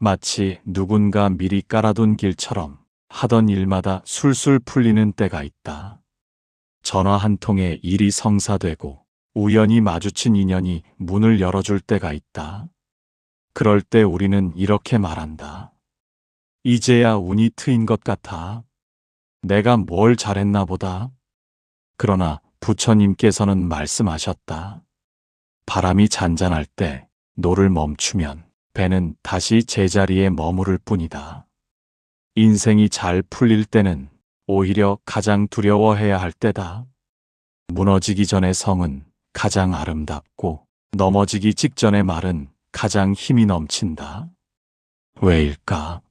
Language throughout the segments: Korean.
마치 누군가 미리 깔아둔 길처럼 하던 일마다 술술 풀리는 때가 있다. 전화 한 통에 일이 성사되고 우연히 마주친 인연이 문을 열어줄 때가 있다. 그럴 때 우리는 이렇게 말한다. 이제야 운이 트인 것 같아. 내가 뭘 잘했나 보다. 그러나 부처님께서는 말씀하셨다. 바람이 잔잔할 때 노를 멈추면 배는 다시 제자리에 머무를 뿐이다. 인생이 잘 풀릴 때는 오히려 가장 두려워해야 할 때다. 무너지기 전의 성은 가장 아름답고 넘어지기 직전의 말은 가장 힘이 넘친다. 왜일까?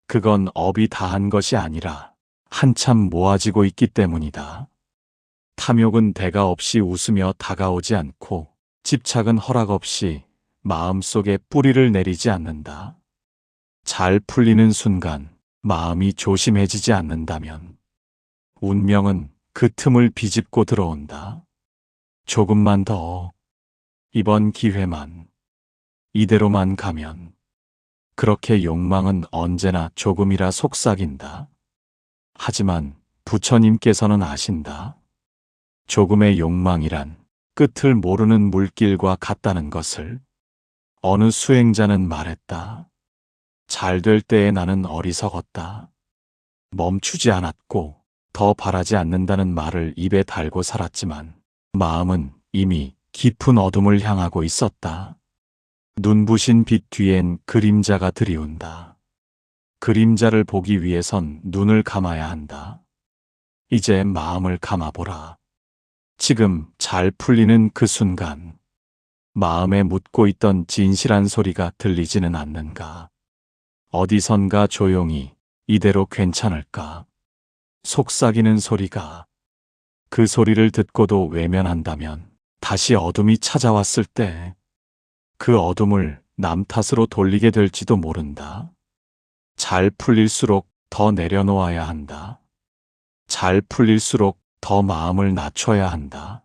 그건 업이 다한 것이 아니라 한참 모아지고 있기 때문이다. 탐욕은 대가 없이 웃으며 다가오지 않고 집착은 허락 없이 마음속에 뿌리를 내리지 않는다. 잘 풀리는 순간 마음이 조심해지지 않는다면 운명은 그 틈을 비집고 들어온다. 조금만 더, 이번 기회만, 이대로만 가면. 그렇게 욕망은 언제나 조금이라 속삭인다. 하지만 부처님께서는 아신다. 조금의 욕망이란 끝을 모르는 물길과 같다는 것을. 어느 수행자는 말했다. 잘 될 때에 나는 어리석었다. 멈추지 않았고 더 바라지 않는다는 말을 입에 달고 살았지만 마음은 이미 깊은 어둠을 향하고 있었다. 눈부신 빛 뒤엔 그림자가 들이운다. 그림자를 보기 위해선 눈을 감아야 한다. 이제 마음을 감아보라. 지금 잘 풀리는 그 순간 마음에 묻고 있던 진실한 소리가 들리지는 않는가? 어디선가 조용히 이대로 괜찮을까? 속삭이는 소리가. 그 소리를 듣고도 외면한다면 다시 어둠이 찾아왔을 때 그 어둠을 남 탓으로 돌리게 될지도 모른다. 잘 풀릴수록 더 내려놓아야 한다. 잘 풀릴수록 더 마음을 낮춰야 한다.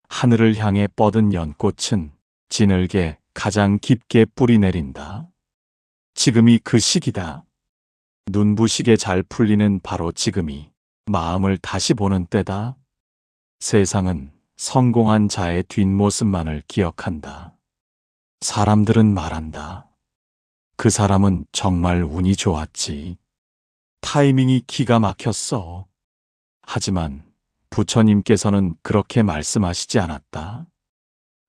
하늘을 향해 뻗은 연꽃은 지늘게 가장 깊게 뿌리 내린다. 지금이 그 시기다. 눈부시게 잘 풀리는 바로 지금이 마음을 다시 보는 때다. 세상은 성공한 자의 뒷모습만을 기억한다. 사람들은 말한다. 그 사람은 정말 운이 좋았지. 타이밍이 기가 막혔어. 하지만 부처님께서는 그렇게 말씀하시지 않았다.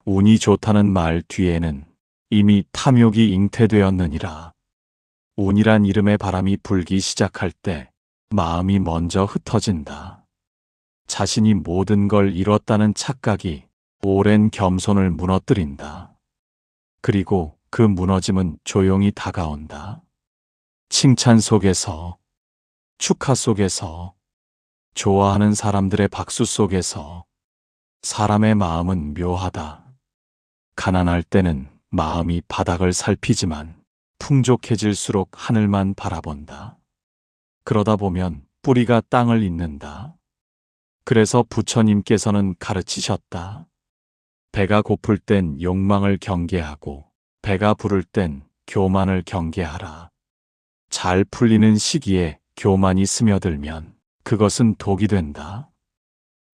운이 좋다는 말 뒤에는 이미 탐욕이 잉태되었느니라. 운이란 이름의 바람이 불기 시작할 때 마음이 먼저 흩어진다. 자신이 모든 걸 이뤘다는 착각이 오랜 겸손을 무너뜨린다. 그리고 그 무너짐은 조용히 다가온다. 칭찬 속에서, 축하 속에서, 좋아하는 사람들의 박수 속에서. 사람의 마음은 묘하다. 가난할 때는 마음이 바닥을 살피지만 풍족해질수록 하늘만 바라본다. 그러다 보면 뿌리가 땅을 잇는다. 그래서 부처님께서는 가르치셨다. 배가 고플 땐 욕망을 경계하고 배가 부를 땐 교만을 경계하라. 잘 풀리는 시기에 교만이 스며들면 그것은 독이 된다.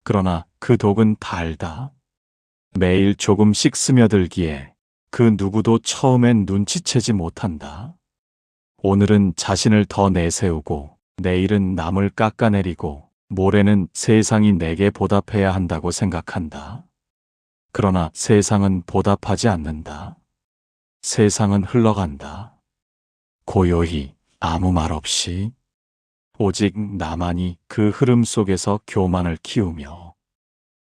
그러나 그 독은 달다. 매일 조금씩 스며들기에 그 누구도 처음엔 눈치채지 못한다. 오늘은 자신을 더 내세우고 내일은 남을 깎아내리고 모레는 세상이 내게 보답해야 한다고 생각한다. 그러나 세상은 보답하지 않는다. 세상은 흘러간다. 고요히 아무 말 없이. 오직 나만이 그 흐름 속에서 교만을 키우며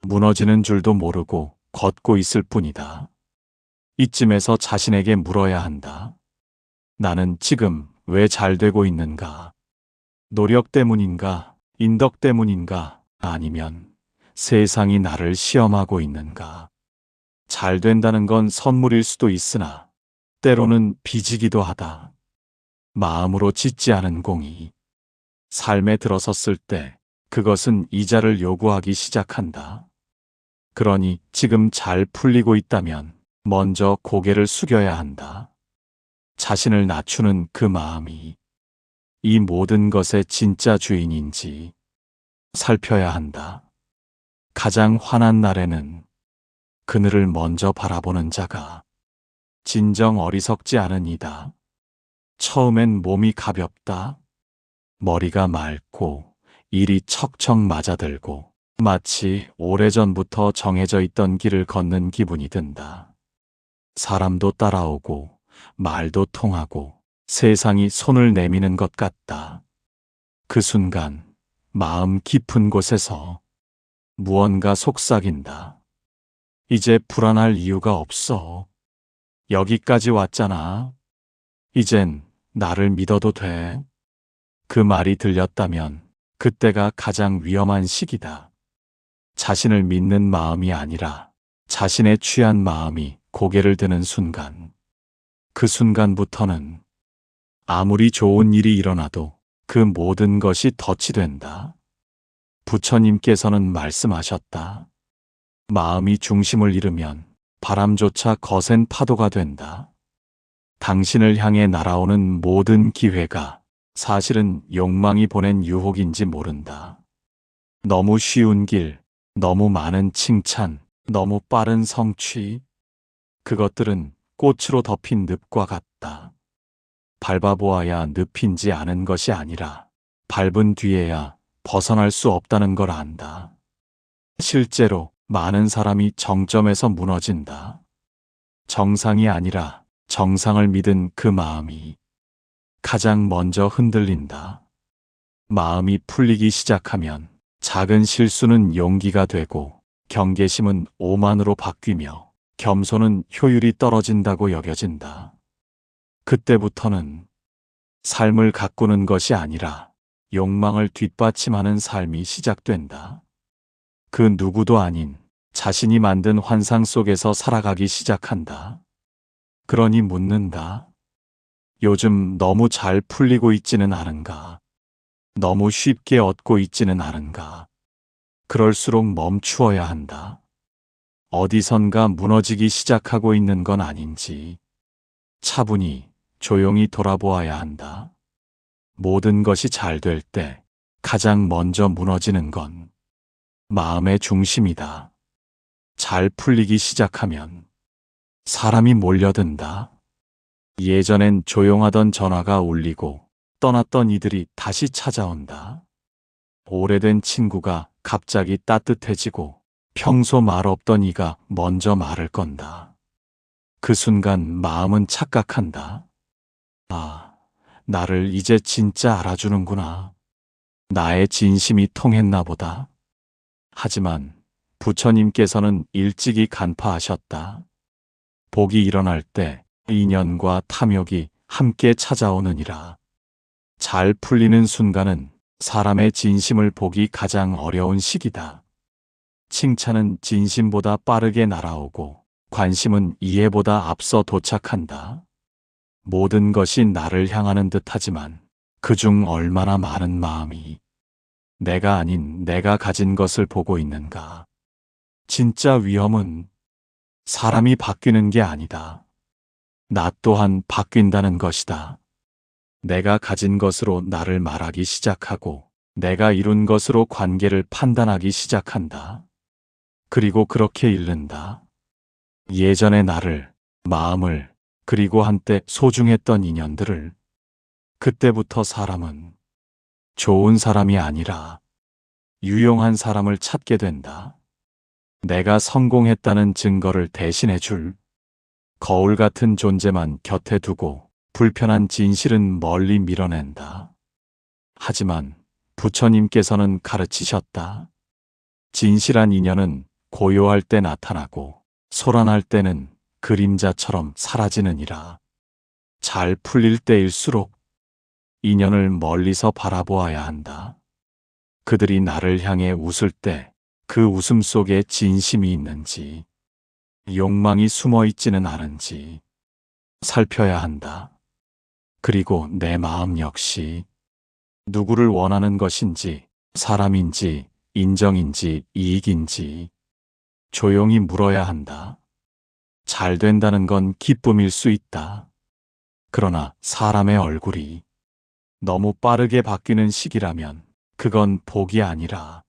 무너지는 줄도 모르고 걷고 있을 뿐이다. 이쯤에서 자신에게 물어야 한다. 나는 지금 왜 잘 되고 있는가? 노력 때문인가? 인덕 때문인가? 아니면 세상이 나를 시험하고 있는가? 잘 된다는 건 선물일 수도 있으나 때로는 빚이기도 하다. 마음으로 짓지 않은 공이 삶에 들어섰을 때 그것은 이자를 요구하기 시작한다. 그러니 지금 잘 풀리고 있다면 먼저 고개를 숙여야 한다. 자신을 낮추는 그 마음이 이 모든 것의 진짜 주인인지 살펴야 한다. 가장 화난 날에는 그늘을 먼저 바라보는 자가 진정 어리석지 않은 이다. 처음엔 몸이 가볍다. 머리가 맑고 일이 척척 맞아들고 마치 오래전부터 정해져 있던 길을 걷는 기분이 든다. 사람도 따라오고 말도 통하고 세상이 손을 내미는 것 같다. 그 순간 마음 깊은 곳에서 무언가 속삭인다. 이제 불안할 이유가 없어. 여기까지 왔잖아. 이젠 나를 믿어도 돼. 그 말이 들렸다면 그때가 가장 위험한 시기다. 자신을 믿는 마음이 아니라 자신에 취한 마음이 고개를 드는 순간, 그 순간부터는 아무리 좋은 일이 일어나도 그 모든 것이 덫이 된다. 부처님께서는 말씀하셨다. 마음이 중심을 잃으면 바람조차 거센 파도가 된다. 당신을 향해 날아오는 모든 기회가 사실은 욕망이 보낸 유혹인지 모른다. 너무 쉬운 길, 너무 많은 칭찬, 너무 빠른 성취. 그것들은 꽃으로 덮인 늪과 같다. 밟아보아야 늪인지 아는 것이 아니라 밟은 뒤에야 벗어날 수 없다는 걸 안다. 실제로 많은 사람이 정점에서 무너진다. 정상이 아니라 정상을 믿은 그 마음이 가장 먼저 흔들린다. 마음이 풀리기 시작하면 작은 실수는 용기가 되고 경계심은 오만으로 바뀌며 겸손은 효율이 떨어진다고 여겨진다. 그때부터는 삶을 가꾸는 것이 아니라 욕망을 뒷받침하는 삶이 시작된다. 그 누구도 아닌 자신이 만든 환상 속에서 살아가기 시작한다. 그러니 묻는다. 요즘 너무 잘 풀리고 있지는 않은가? 너무 쉽게 얻고 있지는 않은가? 그럴수록 멈추어야 한다. 어디선가 무너지기 시작하고 있는 건 아닌지 차분히 조용히 돌아보아야 한다. 모든 것이 잘 될 때 가장 먼저 무너지는 건 마음의 중심이다. 잘 풀리기 시작하면 사람이 몰려든다. 예전엔 조용하던 전화가 울리고 떠났던 이들이 다시 찾아온다. 오래된 친구가 갑자기 따뜻해지고 평소 말 없던 이가 먼저 말을 건다. 그 순간 마음은 착각한다. 아, 나를 이제 진짜 알아주는구나. 나의 진심이 통했나 보다. 하지만 부처님께서는 일찍이 간파하셨다. 복이 일어날 때 인연과 탐욕이 함께 찾아오느니라. 잘 풀리는 순간은 사람의 진심을 보기 가장 어려운 시기다. 칭찬은 진심보다 빠르게 날아오고 관심은 이해보다 앞서 도착한다. 모든 것이 나를 향하는 듯하지만 그중 얼마나 많은 마음이 내가 아닌 내가 가진 것을 보고 있는가. 진짜 위험은 사람이 바뀌는 게 아니다. 나 또한 바뀐다는 것이다. 내가 가진 것으로 나를 말하기 시작하고 내가 이룬 것으로 관계를 판단하기 시작한다. 그리고 그렇게 잃는다. 예전의 나를, 마음을, 그리고 한때 소중했던 인연들을. 그때부터 사람은 좋은 사람이 아니라 유용한 사람을 찾게 된다. 내가 성공했다는 증거를 대신해 줄 거울 같은 존재만 곁에 두고 불편한 진실은 멀리 밀어낸다. 하지만 부처님께서는 가르치셨다. 진실한 인연은 고요할 때 나타나고 소란할 때는 그림자처럼 사라지느니라. 잘 풀릴 때일수록 인연을 멀리서 바라보아야 한다. 그들이 나를 향해 웃을 때 그 웃음 속에 진심이 있는지, 욕망이 숨어 있지는 않은지 살펴야 한다. 그리고 내 마음 역시 누구를 원하는 것인지, 사람인지, 인정인지, 이익인지 조용히 물어야 한다. 잘 된다는 건 기쁨일 수 있다. 그러나 사람의 얼굴이 너무 빠르게 바뀌는 시기라면 그건 복이 아니라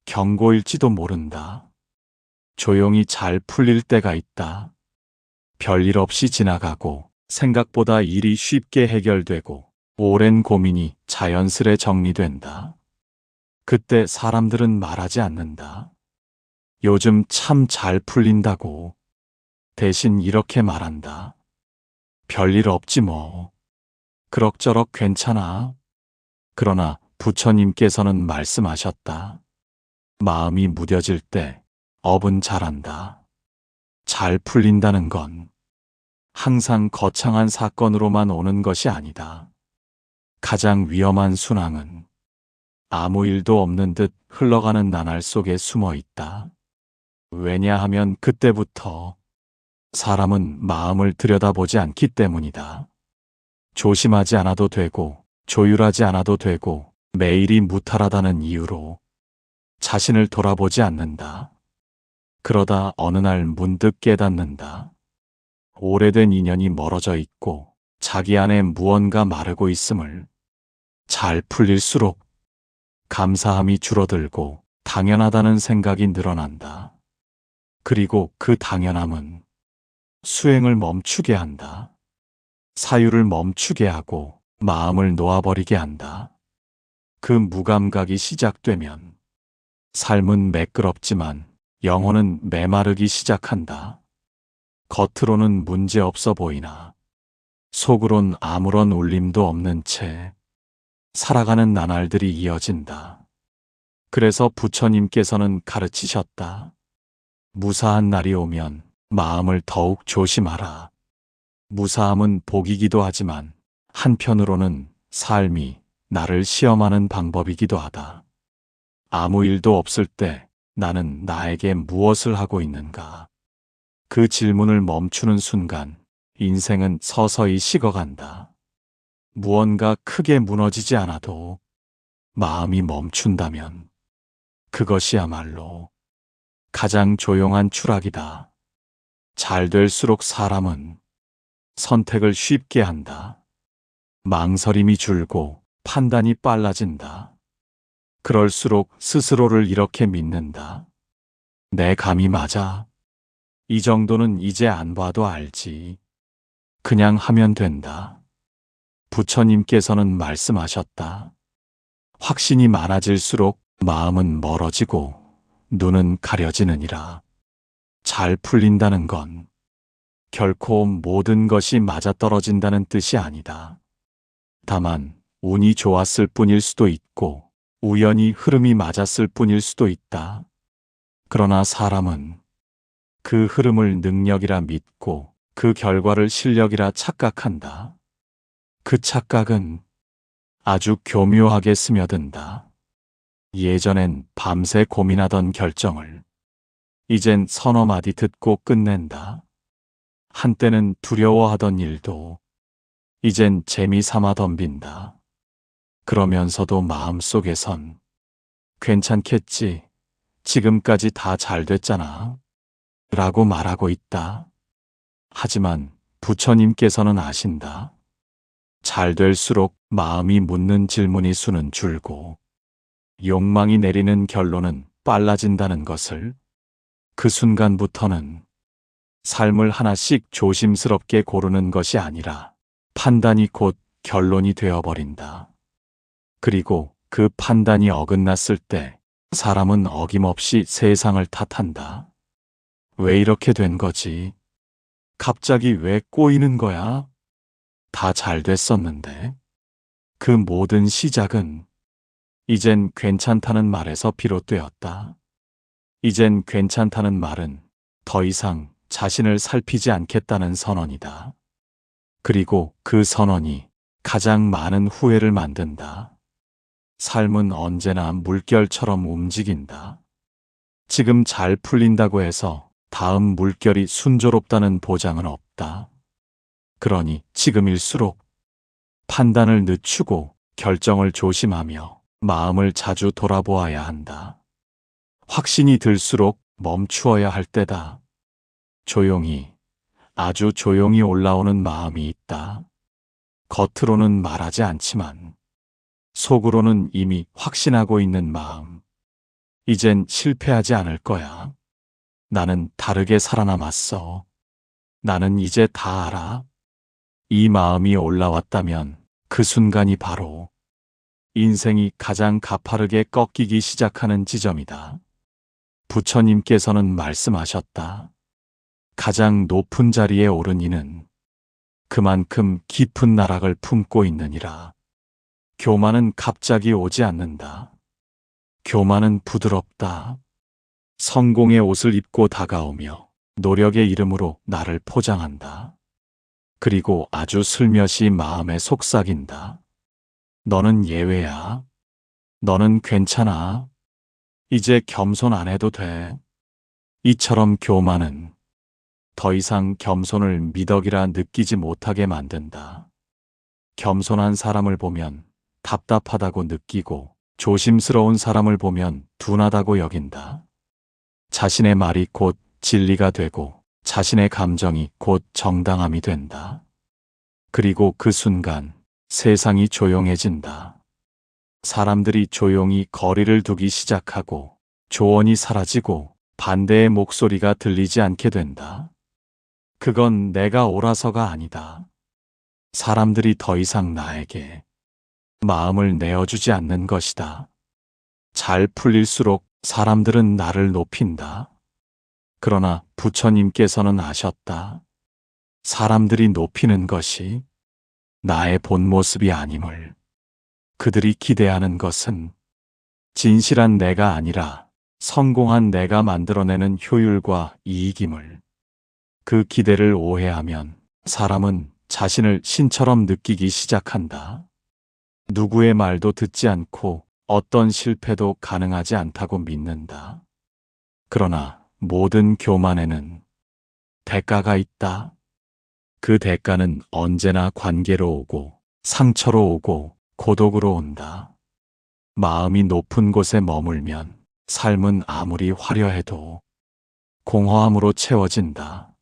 경고일지도 모른다. 조용히 잘 풀릴 때가 있다. 별일 없이 지나가고 생각보다 일이 쉽게 해결되고 오랜 고민이 자연스레 정리된다. 그때 사람들은 말하지 않는다. 요즘 참 잘 풀린다고. 대신 이렇게 말한다. 별일 없지 뭐. 그럭저럭 괜찮아. 그러나 부처님께서는 말씀하셨다. 마음이 무뎌질 때 업은 잘한다. 잘 풀린다는 건 항상 거창한 사건으로만 오는 것이 아니다. 가장 위험한 순항은 아무 일도 없는 듯 흘러가는 나날 속에 숨어 있다. 왜냐하면 그때부터 사람은 마음을 들여다보지 않기 때문이다. 조심하지 않아도 되고 조율하지 않아도 되고 매일이 무탈하다는 이유로 자신을 돌아보지 않는다. 그러다 어느 날 문득 깨닫는다. 오래된 인연이 멀어져 있고 자기 안에 무언가 마르고 있음을. 잘 풀릴수록 감사함이 줄어들고 당연하다는 생각이 늘어난다. 그리고 그 당연함은 수행을 멈추게 한다. 사유를 멈추게 하고 마음을 놓아버리게 한다. 그 무감각이 시작되면 삶은 매끄럽지만 영혼은 메마르기 시작한다. 겉으로는 문제 없어 보이나 속으론 아무런 울림도 없는 채 살아가는 나날들이 이어진다. 그래서 부처님께서는 가르치셨다. 무사한 날이 오면 마음을 더욱 조심하라. 무사함은 복이기도 하지만 한편으로는 삶이 나를 시험하는 방법이기도 하다. 아무 일도 없을 때 나는 나에게 무엇을 하고 있는가? 그 질문을 멈추는 순간 인생은 서서히 식어간다. 무언가 크게 무너지지 않아도 마음이 멈춘다면 그것이야말로 가장 조용한 추락이다. 잘 될수록 사람은 선택을 쉽게 한다. 망설임이 줄고 판단이 빨라진다. 그럴수록 스스로를 이렇게 믿는다. 내 감이 맞아. 이 정도는 이제 안 봐도 알지. 그냥 하면 된다. 부처님께서는 말씀하셨다. 확신이 많아질수록 마음은 멀어지고 눈은 가려지느니라. 잘 풀린다는 건 결코 모든 것이 맞아떨어진다는 뜻이 아니다. 다만 운이 좋았을 뿐일 수도 있고 우연히 흐름이 맞았을 뿐일 수도 있다. 그러나 사람은 그 흐름을 능력이라 믿고 그 결과를 실력이라 착각한다. 그 착각은 아주 교묘하게 스며든다. 예전엔 밤새 고민하던 결정을 이젠 서너 마디 듣고 끝낸다. 한때는 두려워하던 일도 이젠 재미삼아 덤빈다. 그러면서도 마음속에선 괜찮겠지. 지금까지 다 잘 됐잖아. 라고 말하고 있다. 하지만 부처님께서는 아신다. 잘 될수록 마음이 묻는 질문이 수는 줄고 욕망이 내리는 결론은 빨라진다는 것을. 그 순간부터는 삶을 하나씩 조심스럽게 고르는 것이 아니라 판단이 곧 결론이 되어버린다. 그리고 그 판단이 어긋났을 때 사람은 어김없이 세상을 탓한다. 왜 이렇게 된 거지? 갑자기 왜 꼬이는 거야? 다 잘 됐었는데. 그 모든 시작은 이젠 괜찮다는 말에서 비롯되었다. 이젠 괜찮다는 말은 더 이상 자신을 살피지 않겠다는 선언이다. 그리고 그 선언이 가장 많은 후회를 만든다. 삶은 언제나 물결처럼 움직인다. 지금 잘 풀린다고 해서 다음 물결이 순조롭다는 보장은 없다. 그러니 지금일수록 판단을 늦추고 결정을 조심하며 마음을 자주 돌아보아야 한다. 확신이 들수록 멈추어야 할 때다. 조용히, 아주 조용히 올라오는 마음이 있다. 겉으로는 말하지 않지만 속으로는 이미 확신하고 있는 마음. 이젠 실패하지 않을 거야. 나는 다르게 살아남았어. 나는 이제 다 알아. 이 마음이 올라왔다면 그 순간이 바로 인생이 가장 가파르게 꺾이기 시작하는 지점이다. 부처님께서는 말씀하셨다. 가장 높은 자리에 오른 이는 그만큼 깊은 나락을 품고 있느니라. 교만은 갑자기 오지 않는다. 교만은 부드럽다. 성공의 옷을 입고 다가오며 노력의 이름으로 나를 포장한다. 그리고 아주 슬며시 마음에 속삭인다. 너는 예외야. 너는 괜찮아. 이제 겸손 안 해도 돼. 이처럼 교만은 더 이상 겸손을 미덕이라 느끼지 못하게 만든다. 겸손한 사람을 보면 답답하다고 느끼고 조심스러운 사람을 보면 둔하다고 여긴다. 자신의 말이 곧 진리가 되고 자신의 감정이 곧 정당함이 된다. 그리고 그 순간 세상이 조용해진다. 사람들이 조용히 거리를 두기 시작하고 조언이 사라지고 반대의 목소리가 들리지 않게 된다. 그건 내가 옳아서가 아니다. 사람들이 더 이상 나에게 마음을 내어주지 않는 것이다. 잘 풀릴수록 사람들은 나를 높인다. 그러나 부처님께서는 아셨다. 사람들이 높이는 것이 나의 본 모습이 아님을. 그들이 기대하는 것은 진실한 내가 아니라 성공한 내가 만들어내는 효율과 이익임을. 그 기대를 오해하면 사람은 자신을 신처럼 느끼기 시작한다. 누구의 말도 듣지 않고 어떤 실패도 가능하지 않다고 믿는다. 그러나 모든 교만에는 대가가 있다. 그 대가는 언제나 관계로 오고 상처로 오고 고독으로 온다. 마음이 높은 곳에 머물면 삶은 아무리 화려해도 공허함으로 채워진다.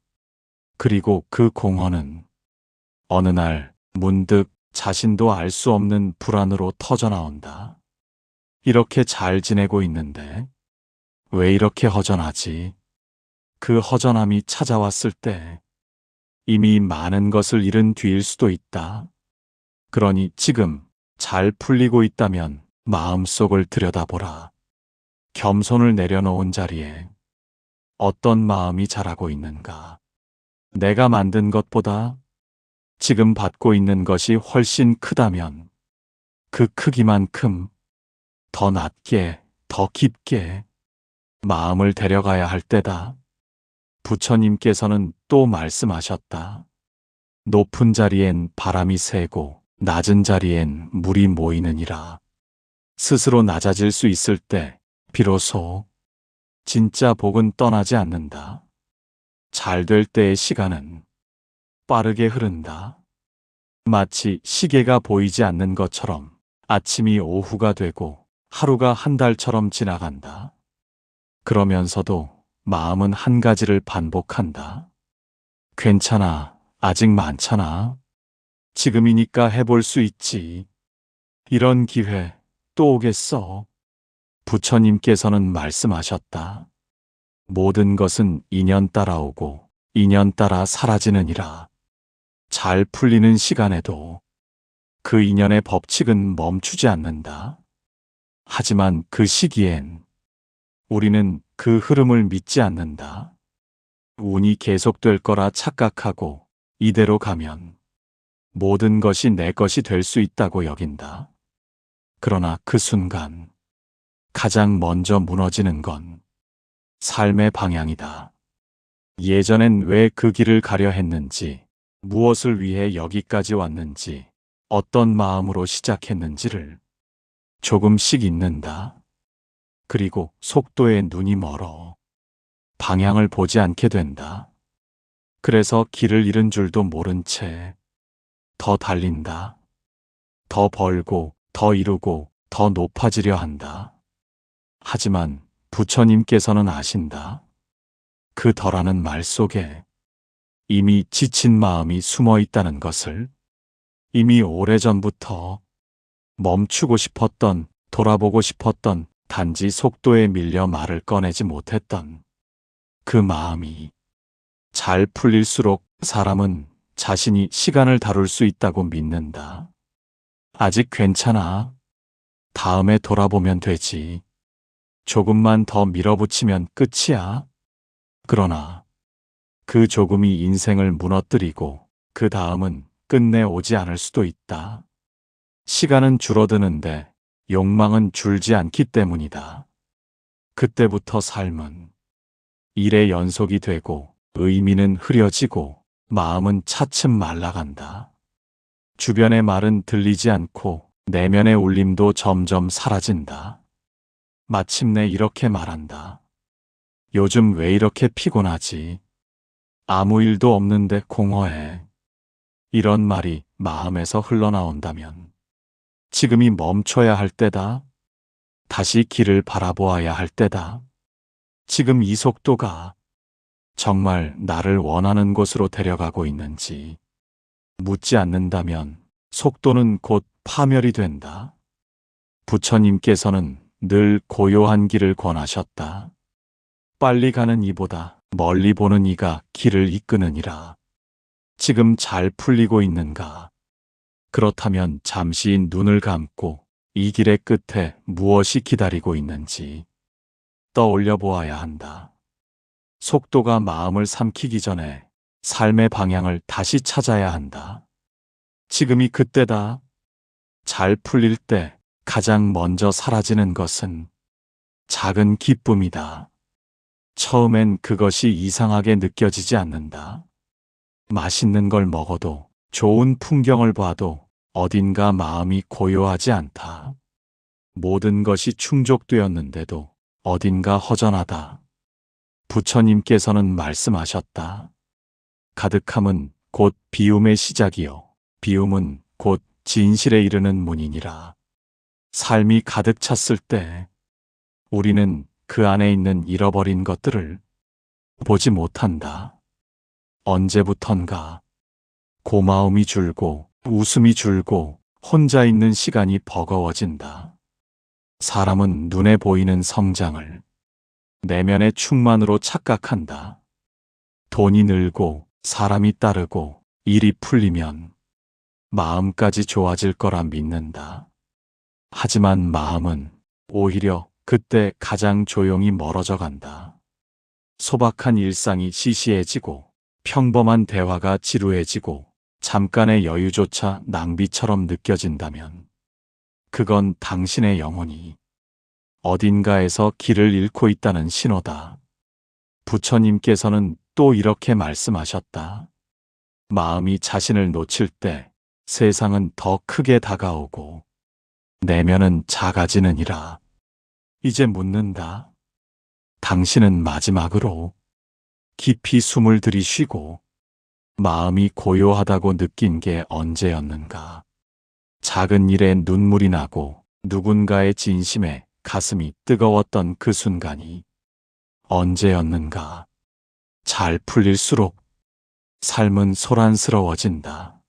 그리고 그 공허는 어느 날 문득 자신도 알 수 없는 불안으로 터져나온다. 이렇게 잘 지내고 있는데 왜 이렇게 허전하지? 그 허전함이 찾아왔을 때 이미 많은 것을 잃은 뒤일 수도 있다. 그러니 지금 잘 풀리고 있다면 마음속을 들여다보라. 겸손을 내려놓은 자리에 어떤 마음이 자라고 있는가? 내가 만든 것보다 지금 받고 있는 것이 훨씬 크다면 그 크기만큼 더 낮게, 더 깊게 마음을 데려가야 할 때다. 부처님께서는 또 말씀하셨다. 높은 자리엔 바람이 새고 낮은 자리엔 물이 모이느니라. 스스로 낮아질 수 있을 때 비로소 진짜 복은 떠나지 않는다. 잘 될 때의 시간은 빠르게 흐른다. 마치 시계가 보이지 않는 것처럼 아침이 오후가 되고 하루가 한 달처럼 지나간다. 그러면서도 마음은 한 가지를 반복한다. 괜찮아. 아직 많잖아. 지금이니까 해볼 수 있지. 이런 기회 또 오겠어. 부처님께서는 말씀하셨다. 모든 것은 인연 따라오고 인연 따라 사라지느니라. 잘 풀리는 시간에도 그 인연의 법칙은 멈추지 않는다. 하지만 그 시기엔 우리는 그 흐름을 믿지 않는다. 운이 계속될 거라 착각하고 이대로 가면 모든 것이 내 것이 될 수 있다고 여긴다. 그러나 그 순간 가장 먼저 무너지는 건 삶의 방향이다. 예전엔 왜 그 길을 가려 했는지, 무엇을 위해 여기까지 왔는지, 어떤 마음으로 시작했는지를 조금씩 잊는다. 그리고 속도에 눈이 멀어 방향을 보지 않게 된다. 그래서 길을 잃은 줄도 모른 채 더 달린다. 더 벌고, 더 이루고, 더 높아지려 한다. 하지만 부처님께서는 아신다. 그 더라는 말 속에 이미 지친 마음이 숨어 있다는 것을. 이미 오래전부터 멈추고 싶었던, 돌아보고 싶었던, 단지 속도에 밀려 말을 꺼내지 못했던 그 마음이 잘 풀릴수록 사람은 자신이 시간을 다룰 수 있다고 믿는다. 아직 괜찮아. 다음에 돌아보면 되지. 조금만 더 밀어붙이면 끝이야. 그러나 그 조금이 인생을 무너뜨리고 그 다음은 끝내 오지 않을 수도 있다. 시간은 줄어드는데 욕망은 줄지 않기 때문이다. 그때부터 삶은 일의 연속이 되고 의미는 흐려지고 마음은 차츰 말라간다. 주변의 말은 들리지 않고 내면의 울림도 점점 사라진다. 마침내 이렇게 말한다. 요즘 왜 이렇게 피곤하지? 아무 일도 없는데 공허해. 이런 말이 마음에서 흘러나온다면 지금이 멈춰야 할 때다. 다시 길을 바라보아야 할 때다. 지금 이 속도가 정말 나를 원하는 곳으로 데려가고 있는지 묻지 않는다면 속도는 곧 파멸이 된다. 부처님께서는 늘 고요한 길을 권하셨다. 빨리 가는 이보다 멀리 보는 이가 길을 이끄느니라. 지금 잘 풀리고 있는가? 그렇다면 잠시 눈을 감고 이 길의 끝에 무엇이 기다리고 있는지 떠올려 보아야 한다. 속도가 마음을 삼키기 전에 삶의 방향을 다시 찾아야 한다. 지금이 그때다. 잘 풀릴 때 가장 먼저 사라지는 것은 작은 기쁨이다. 처음엔 그것이 이상하게 느껴지지 않는다. 맛있는 걸 먹어도 좋은 풍경을 봐도 어딘가 마음이 고요하지 않다. 모든 것이 충족되었는데도 어딘가 허전하다. 부처님께서는 말씀하셨다. 가득함은 곧 비움의 시작이요. 비움은 곧 진실에 이르는 문이니라. 삶이 가득 찼을 때 우리는 그 안에 있는 잃어버린 것들을 보지 못한다. 언제부턴가 고마움이 줄고 웃음이 줄고 혼자 있는 시간이 버거워진다. 사람은 눈에 보이는 성장을 내면의 충만으로 착각한다. 돈이 늘고 사람이 따르고 일이 풀리면 마음까지 좋아질 거라 믿는다. 하지만 마음은 오히려 그때 가장 조용히 멀어져 간다. 소박한 일상이 시시해지고 평범한 대화가 지루해지고 잠깐의 여유조차 낭비처럼 느껴진다면 그건 당신의 영혼이 어딘가에서 길을 잃고 있다는 신호다. 부처님께서는 또 이렇게 말씀하셨다. 마음이 자신을 놓칠 때 세상은 더 크게 다가오고 내면은 작아지느니라. 이제 묻는다. 당신은 마지막으로 깊이 숨을 들이쉬고 마음이 고요하다고 느낀 게 언제였는가? 작은 일에 눈물이 나고 누군가의 진심에 가슴이 뜨거웠던 그 순간이 언제였는가? 잘 풀릴수록 삶은 소란스러워진다.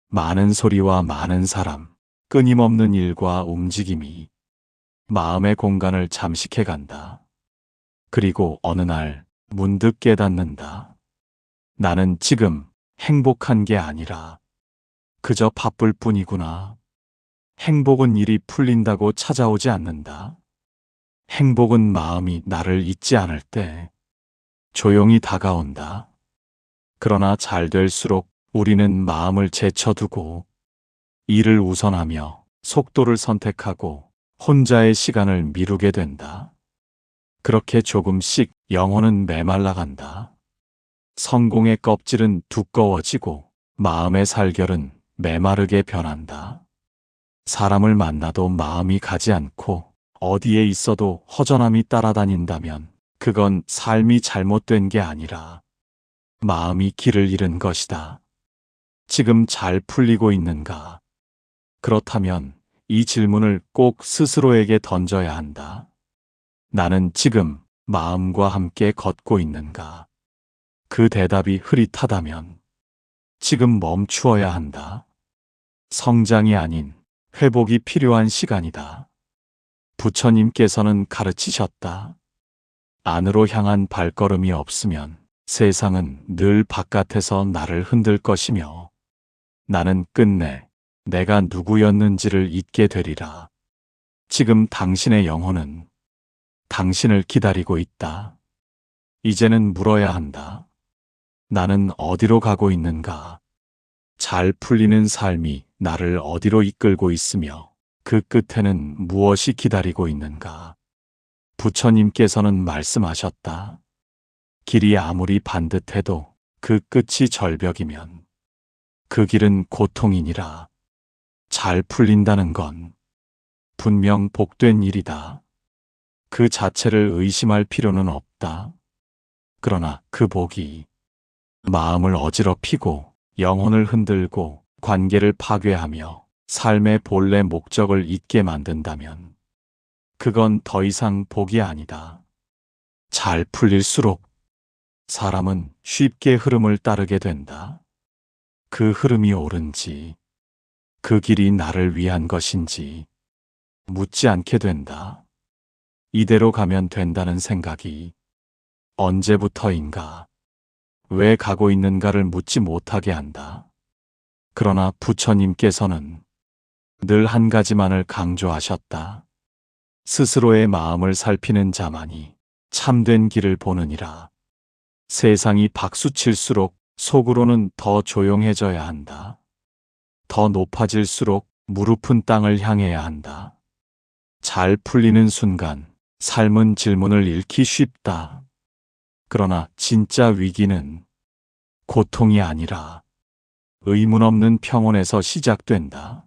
많은 소리와 많은 사람, 끊임없는 일과 움직임이 마음의 공간을 잠식해 간다. 그리고 어느 날 문득 깨닫는다. 나는 지금 행복한 게 아니라 그저 바쁠 뿐이구나. 행복은 일이 풀린다고 찾아오지 않는다. 행복은 마음이 나를 잊지 않을 때 조용히 다가온다. 그러나 잘 될수록 우리는 마음을 제쳐두고 일을 우선하며 속도를 선택하고 혼자의 시간을 미루게 된다. 그렇게 조금씩 영혼은 메말라간다. 성공의 껍질은 두꺼워지고 마음의 살결은 메마르게 변한다. 사람을 만나도 마음이 가지 않고 어디에 있어도 허전함이 따라다닌다면 그건 삶이 잘못된 게 아니라 마음이 길을 잃은 것이다. 지금 잘 풀리고 있는가? 그렇다면 이 질문을 꼭 스스로에게 던져야 한다. 나는 지금 마음과 함께 걷고 있는가? 그 대답이 흐릿하다면 지금 멈추어야 한다. 성장이 아닌 회복이 필요한 시간이다. 부처님께서는 가르치셨다. 안으로 향한 발걸음이 없으면 세상은 늘 바깥에서 나를 흔들 것이며 나는 끝내 내가 누구였는지를 잊게 되리라. 지금 당신의 영혼은 당신을 기다리고 있다. 이제는 물어야 한다. 나는 어디로 가고 있는가? 잘 풀리는 삶이 나를 어디로 이끌고 있으며 그 끝에는 무엇이 기다리고 있는가? 부처님께서는 말씀하셨다. 길이 아무리 반듯해도 그 끝이 절벽이면 그 길은 고통이니라. 잘 풀린다는 건 분명 복된 일이다. 그 자체를 의심할 필요는 없다. 그러나 그 복이 마음을 어지럽히고 영혼을 흔들고 관계를 파괴하며 삶의 본래 목적을 잊게 만든다면 그건 더 이상 복이 아니다. 잘 풀릴수록 사람은 쉽게 흐름을 따르게 된다. 그 흐름이 옳은지, 그 길이 나를 위한 것인지 묻지 않게 된다. 이대로 가면 된다는 생각이 언제부터인가, 왜 가고 있는가를 묻지 못하게 한다. 그러나 부처님께서는 늘 한 가지만을 강조하셨다. 스스로의 마음을 살피는 자만이 참된 길을 보느니라. 세상이 박수칠수록 속으로는 더 조용해져야 한다. 더 높아질수록 무릎은 땅을 향해야 한다. 잘 풀리는 순간 삶은 질문을 잃기 쉽다. 그러나 진짜 위기는 고통이 아니라 의문 없는 평온에서 시작된다.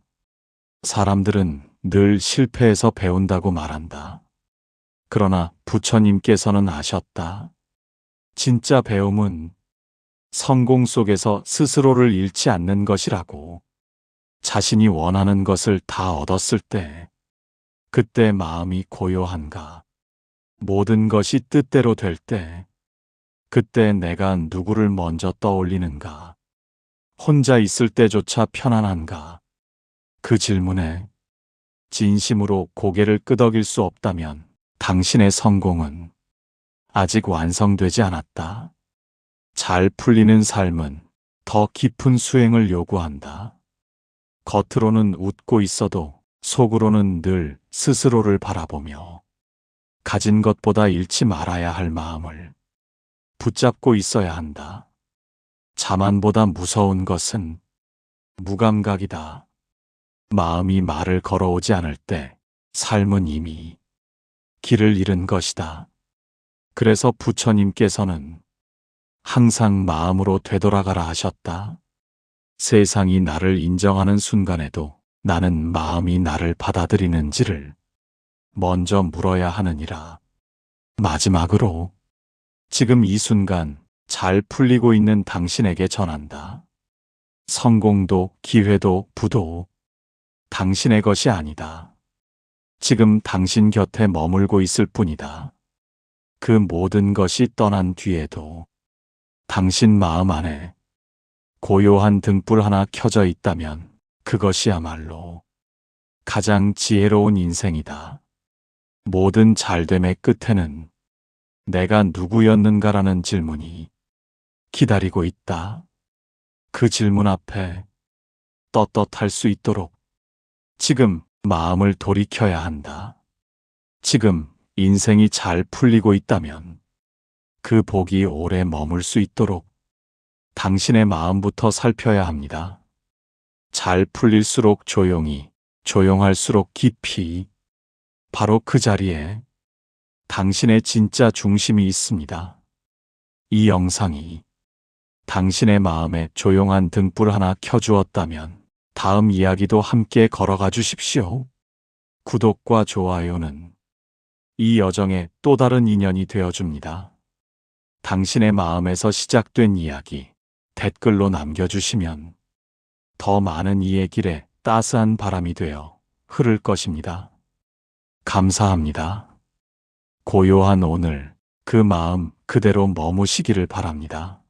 사람들은 늘 실패해서 배운다고 말한다. 그러나 부처님께서는 아셨다. 진짜 배움은 성공 속에서 스스로를 잃지 않는 것이라고. 자신이 원하는 것을 다 얻었을 때, 그때 마음이 고요한가? 모든 것이 뜻대로 될 때, 그때 내가 누구를 먼저 떠올리는가? 혼자 있을 때조차 편안한가? 그 질문에 진심으로 고개를 끄덕일 수 없다면 당신의 성공은 아직 완성되지 않았다. 잘 풀리는 삶은 더 깊은 수행을 요구한다. 겉으로는 웃고 있어도 속으로는 늘 스스로를 바라보며 가진 것보다 잃지 말아야 할 마음을 붙잡고 있어야 한다. 자만보다 무서운 것은 무감각이다. 마음이 말을 걸어오지 않을 때 삶은 이미 길을 잃은 것이다. 그래서 부처님께서는 항상 마음으로 되돌아가라 하셨다. 세상이 나를 인정하는 순간에도 나는 마음이 나를 받아들이는지를 먼저 물어야 하느니라. 마지막으로 지금 이 순간 잘 풀리고 있는 당신에게 전한다. 성공도 기회도 부도 당신의 것이 아니다. 지금 당신 곁에 머물고 있을 뿐이다. 그 모든 것이 떠난 뒤에도 당신 마음 안에 고요한 등불 하나 켜져 있다면 그것이야말로 가장 지혜로운 인생이다. 모든 잘됨의 끝에는 내가 누구였는가라는 질문이 기다리고 있다. 그 질문 앞에 떳떳할 수 있도록 지금 마음을 돌이켜야 한다. 지금 인생이 잘 풀리고 있다면 그 복이 오래 머물 수 있도록 당신의 마음부터 살펴야 합니다. 잘 풀릴수록 조용히, 조용할수록 깊이, 바로 그 자리에 당신의 진짜 중심이 있습니다. 이 영상이 당신의 마음에 조용한 등불 하나 켜주었다면 다음 이야기도 함께 걸어가 주십시오. 구독과 좋아요는 이 여정의 또 다른 인연이 되어줍니다. 당신의 마음에서 시작된 이야기 댓글로 남겨주시면 더 많은 이의 길에 따스한 바람이 되어 흐를 것입니다. 감사합니다. 고요한 오늘 그 마음 그대로 머무시기를 바랍니다.